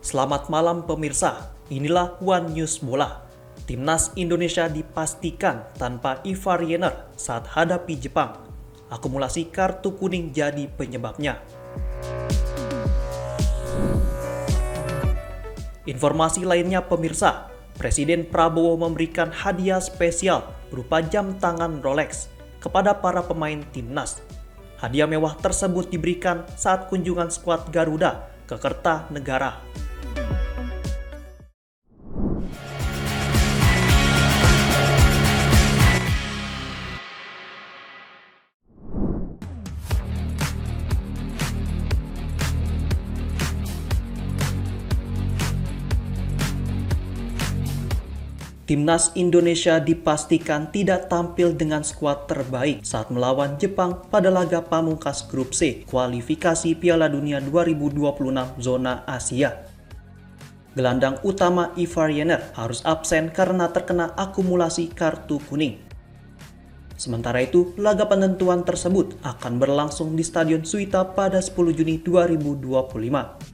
Selamat malam pemirsa, inilah One News Bola. Timnas Indonesia dipastikan tanpa Ivar Jenner saat hadapi Jepang. Akumulasi kartu kuning jadi penyebabnya. Informasi lainnya pemirsa, Presiden Prabowo memberikan hadiah spesial berupa jam tangan Rolex kepada para pemain timnas. Hadiah mewah tersebut diberikan saat kunjungan skuad Garuda ke Kertanegara. Timnas Indonesia dipastikan tidak tampil dengan skuad terbaik saat melawan Jepang pada laga pamungkas Grup C kualifikasi Piala Dunia 2026 zona Asia. Gelandang utama Ivar Jenner harus absen karena terkena akumulasi kartu kuning. Sementara itu, laga penentuan tersebut akan berlangsung di Stadion Suita pada 10 Juni 2025.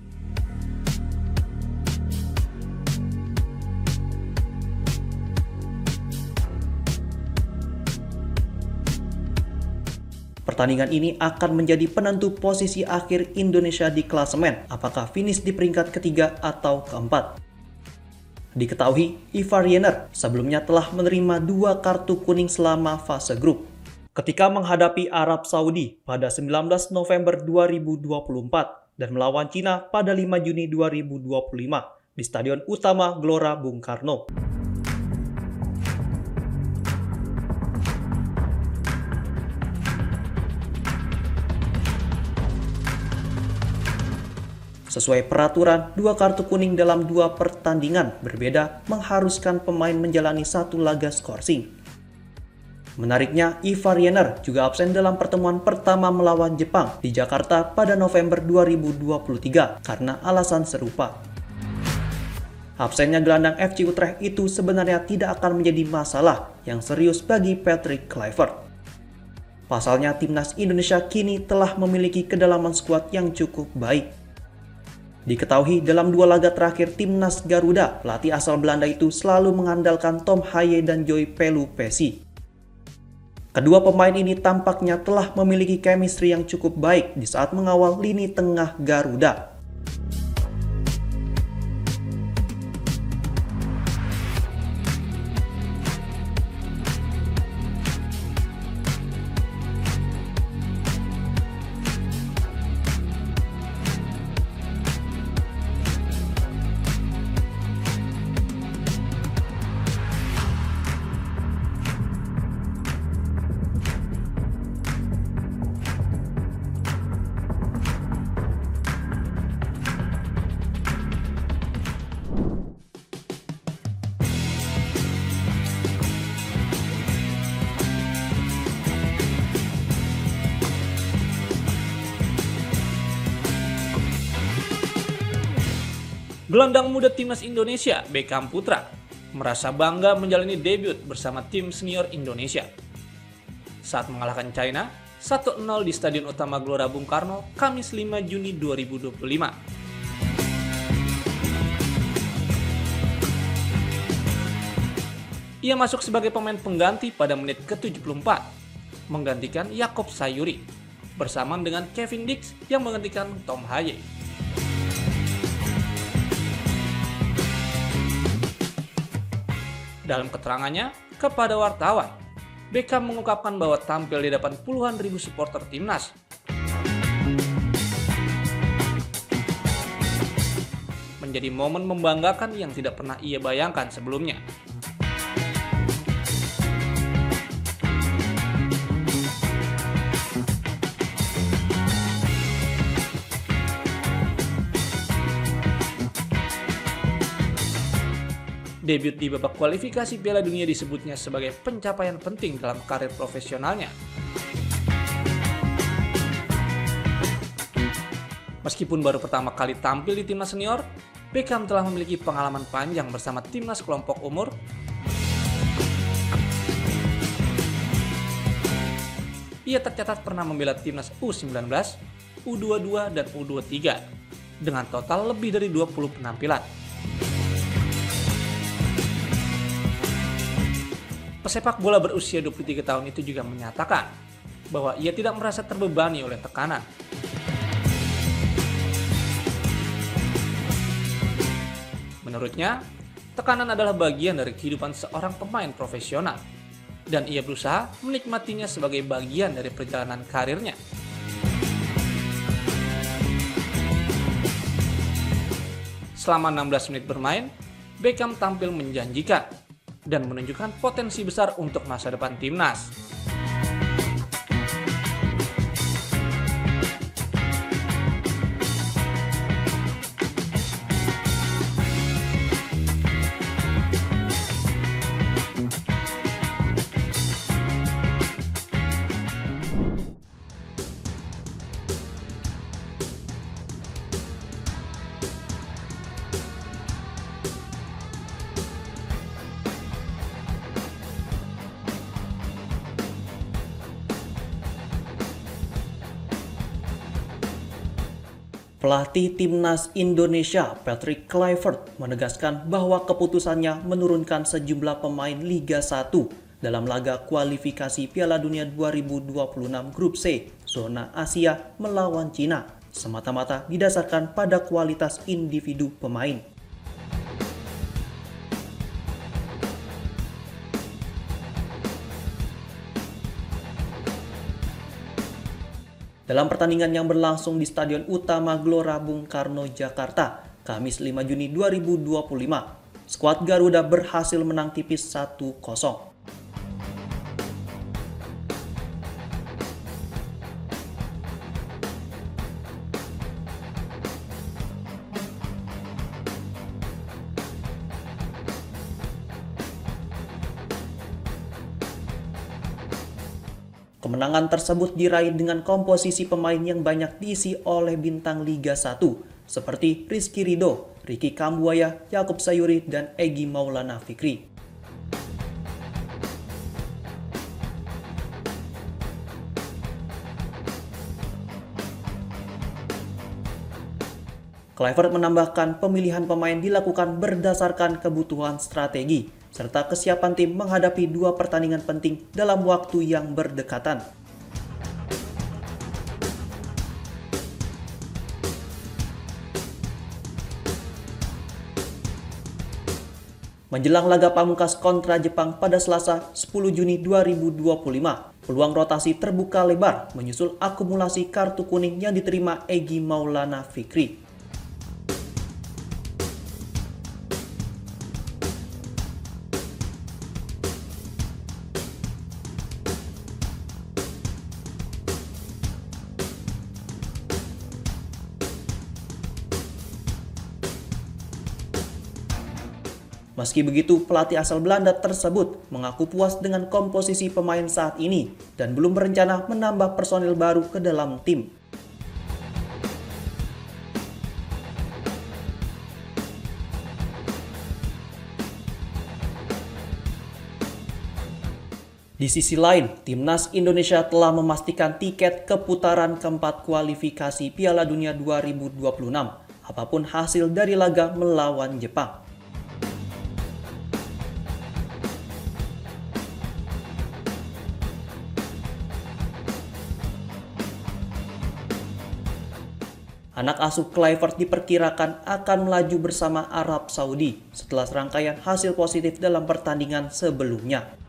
Pertandingan ini akan menjadi penentu posisi akhir Indonesia di klasemen, apakah finish di peringkat ketiga atau keempat. Diketahui, Ivar Jenner sebelumnya telah menerima 2 kartu kuning selama fase grup. Ketika menghadapi Arab Saudi pada 19 November 2024 dan melawan Cina pada 5 Juni 2025 di Stadion Utama Gelora Bung Karno. Sesuai peraturan, 2 kartu kuning dalam 2 pertandingan berbeda mengharuskan pemain menjalani 1 laga skorsing. Menariknya, Ivar Jenner juga absen dalam pertemuan pertama melawan Jepang di Jakarta pada November 2023 karena alasan serupa. Absennya gelandang FC Utrecht itu sebenarnya tidak akan menjadi masalah yang serius bagi Patrick Kluivert. Pasalnya, timnas Indonesia kini telah memiliki kedalaman skuad yang cukup baik. Diketahui dalam 2 laga terakhir timnas Garuda, pelatih asal Belanda itu selalu mengandalkan Tom Haaye dan Joy Pelupessy. Kedua pemain ini tampaknya telah memiliki chemistry yang cukup baik di saat mengawal lini tengah Garuda. Gelandang muda timnas Indonesia, Beckham Putra, merasa bangga menjalani debut bersama tim senior Indonesia. Saat mengalahkan China 1-0 di Stadion Utama Gelora Bung Karno, Kamis 5 Juni 2025. Ia masuk sebagai pemain pengganti pada menit ke-74, menggantikan Yakob Sayuri, bersamaan dengan Kevin Dix yang menggantikan Tom Haaye. Dalam keterangannya kepada wartawan, Beckham mengungkapkan bahwa tampil di depan puluhan ribu supporter timnas. Menjadi momen membanggakan yang tidak pernah ia bayangkan sebelumnya. Debut di babak kualifikasi Piala Dunia disebutnya sebagai pencapaian penting dalam karir profesionalnya. Meskipun baru pertama kali tampil di timnas senior, Beckham telah memiliki pengalaman panjang bersama timnas kelompok umur. Ia tercatat pernah membela timnas U19, U22, dan U23. dengan total lebih dari 20 penampilan. Pesepak bola berusia 23 tahun itu juga menyatakan bahwa ia tidak merasa terbebani oleh tekanan. Menurutnya, tekanan adalah bagian dari kehidupan seorang pemain profesional, dan ia berusaha menikmatinya sebagai bagian dari perjalanan karirnya. Selama 16 menit bermain, Beckham tampil menjanjikan dan menunjukkan potensi besar untuk masa depan timnas. Pelatih Timnas Indonesia Patrick Kluivert menegaskan bahwa keputusannya menurunkan sejumlah pemain Liga 1 dalam laga kualifikasi Piala Dunia 2026 Grup C zona Asia melawan Cina semata-mata didasarkan pada kualitas individu pemain. Dalam pertandingan yang berlangsung di Stadion Utama Gelora Bung Karno, Jakarta, Kamis 5 Juni 2025, skuad Garuda berhasil menang tipis 1-0. Kemenangan tersebut diraih dengan komposisi pemain yang banyak diisi oleh bintang Liga 1 seperti Rizky Ridho, Ricky Kambuaya, Yakub Sayuri, dan Egy Maulana Fikri. Kluivert menambahkan pemilihan pemain dilakukan berdasarkan kebutuhan strategi serta kesiapan tim menghadapi dua pertandingan penting dalam waktu yang berdekatan. Menjelang laga pamungkas kontra Jepang pada Selasa 10 Juni 2025, peluang rotasi terbuka lebar menyusul akumulasi kartu kuning yang diterima Egy Maulana Fikri. Meski begitu, pelatih asal Belanda tersebut mengaku puas dengan komposisi pemain saat ini dan belum berencana menambah personil baru ke dalam tim. Di sisi lain, Timnas Indonesia telah memastikan tiket ke putaran keempat kualifikasi Piala Dunia 2026, apapun hasil dari laga melawan Jepang. Anak asuh Kluivert diperkirakan akan melaju bersama Arab Saudi setelah serangkaian hasil positif dalam pertandingan sebelumnya.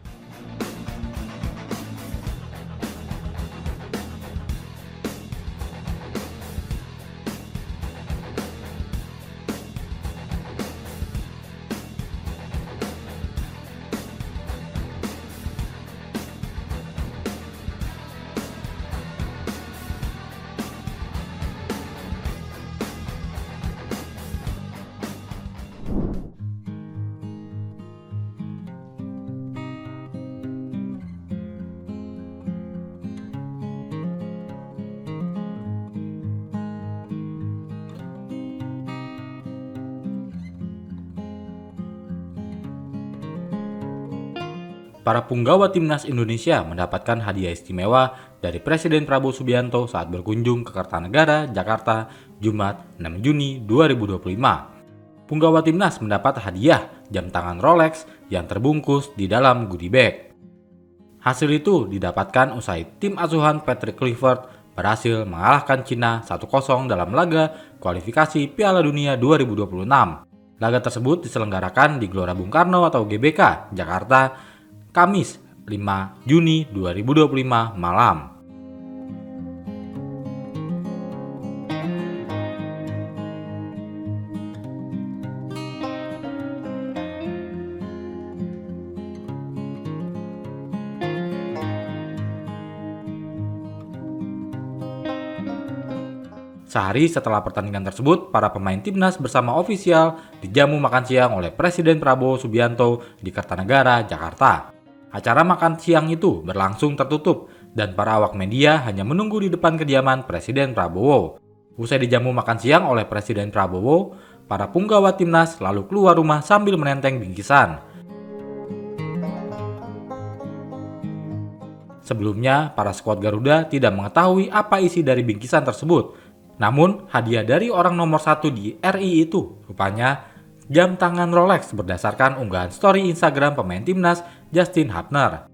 para punggawa timnas Indonesia mendapatkan hadiah istimewa dari Presiden Prabowo Subianto saat berkunjung ke Kertanegara, Jakarta, Jumat 6 Juni 2025. Punggawa timnas mendapat hadiah jam tangan Rolex yang terbungkus di dalam goodie bag. Hasil itu didapatkan usai tim asuhan Patrick Kluivert berhasil mengalahkan Cina 1-0 dalam laga kualifikasi Piala Dunia 2026. Laga tersebut diselenggarakan di Gelora Bung Karno atau GBK, Jakarta, Kamis 5 Juni 2025 malam. Sehari setelah pertandingan tersebut, para pemain timnas bersama ofisial dijamu makan siang oleh Presiden Prabowo Subianto di Kertanegara, Jakarta. Acara makan siang itu berlangsung tertutup dan para awak media hanya menunggu di depan kediaman Presiden Prabowo. Usai dijamu makan siang oleh Presiden Prabowo, para punggawa timnas lalu keluar rumah sambil menenteng bingkisan. Sebelumnya, para skuad Garuda tidak mengetahui apa isi dari bingkisan tersebut. Namun, hadiah dari orang nomor 1 di RI itu rupanya jam tangan Rolex berdasarkan unggahan story Instagram pemain timnas Justin Hubner.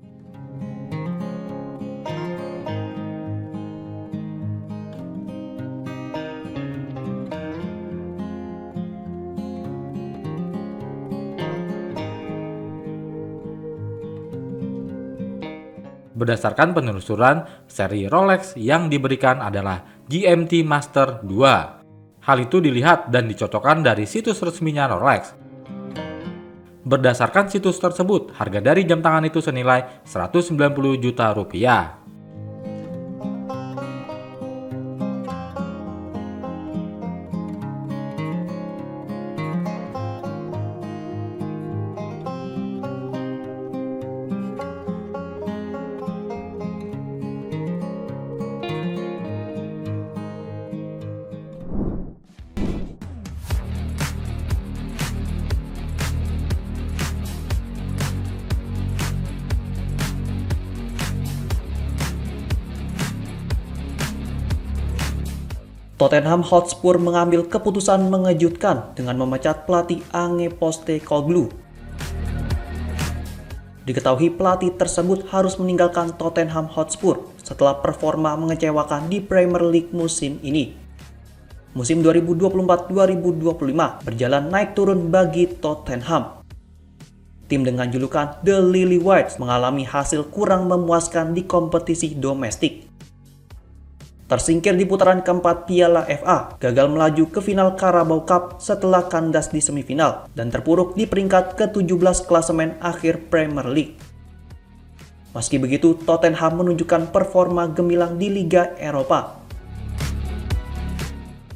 Berdasarkan penelusuran, seri Rolex yang diberikan adalah GMT Master 2. Hal itu dilihat dan dicocokkan dari situs resminya Rolex. Berdasarkan situs tersebut, harga dari jam tangan itu senilai 190 juta rupiah. Tottenham Hotspur mengambil keputusan mengejutkan dengan memecat pelatih Ange Postecoglou. Diketahui pelatih tersebut harus meninggalkan Tottenham Hotspur setelah performa mengecewakan di Premier League musim ini. Musim 2024-2025 berjalan naik turun bagi Tottenham. Tim dengan julukan The Lily Whites mengalami hasil kurang memuaskan di kompetisi domestik. Tersingkir di putaran keempat Piala FA, gagal melaju ke final Carabao Cup setelah kandas di semifinal dan terpuruk di peringkat ke-17 klasemen akhir Premier League. Meski begitu, Tottenham menunjukkan performa gemilang di Liga Eropa.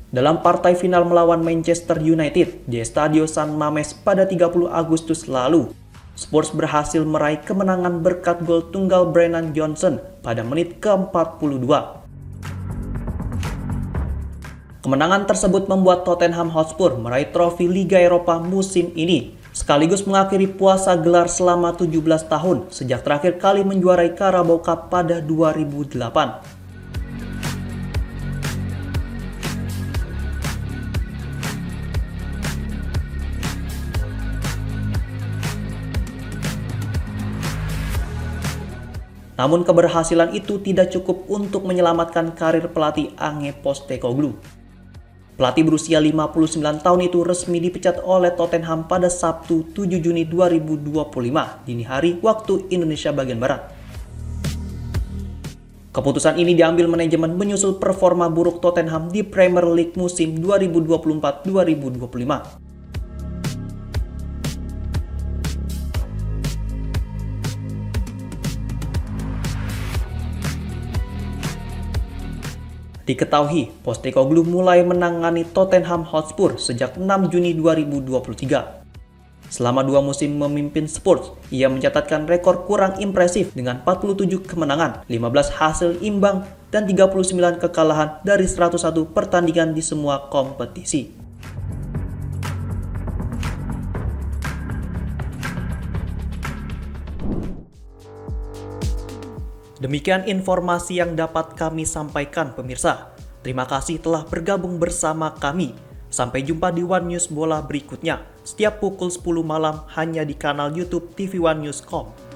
Dalam partai final melawan Manchester United di Stadio San Mamés pada 30 Agustus lalu, Spurs berhasil meraih kemenangan berkat gol tunggal Brennan Johnson pada menit ke-42. Kemenangan tersebut membuat Tottenham Hotspur meraih trofi Liga Eropa musim ini, sekaligus mengakhiri puasa gelar selama 17 tahun sejak terakhir kali menjuarai Carabao Cup pada 2008. Namun keberhasilan itu tidak cukup untuk menyelamatkan karir pelatih Ange Postecoglou. Pelatih berusia 59 tahun itu resmi dipecat oleh Tottenham pada Sabtu 7 Juni 2025 dini hari waktu Indonesia bagian Barat. Keputusan ini diambil manajemen menyusul performa buruk Tottenham di Premier League musim 2024-2025. Diketahui, Postecoglou mulai menangani Tottenham Hotspur sejak 6 Juni 2023. Selama 2 musim memimpin Spurs, ia mencatatkan rekor kurang impresif dengan 47 kemenangan, 15 hasil imbang, dan 39 kekalahan dari 101 pertandingan di semua kompetisi. Demikian informasi yang dapat kami sampaikan pemirsa. Terima kasih telah bergabung bersama kami. Sampai jumpa di One News Bola berikutnya, setiap pukul 10 malam hanya di kanal YouTube TV One News.com.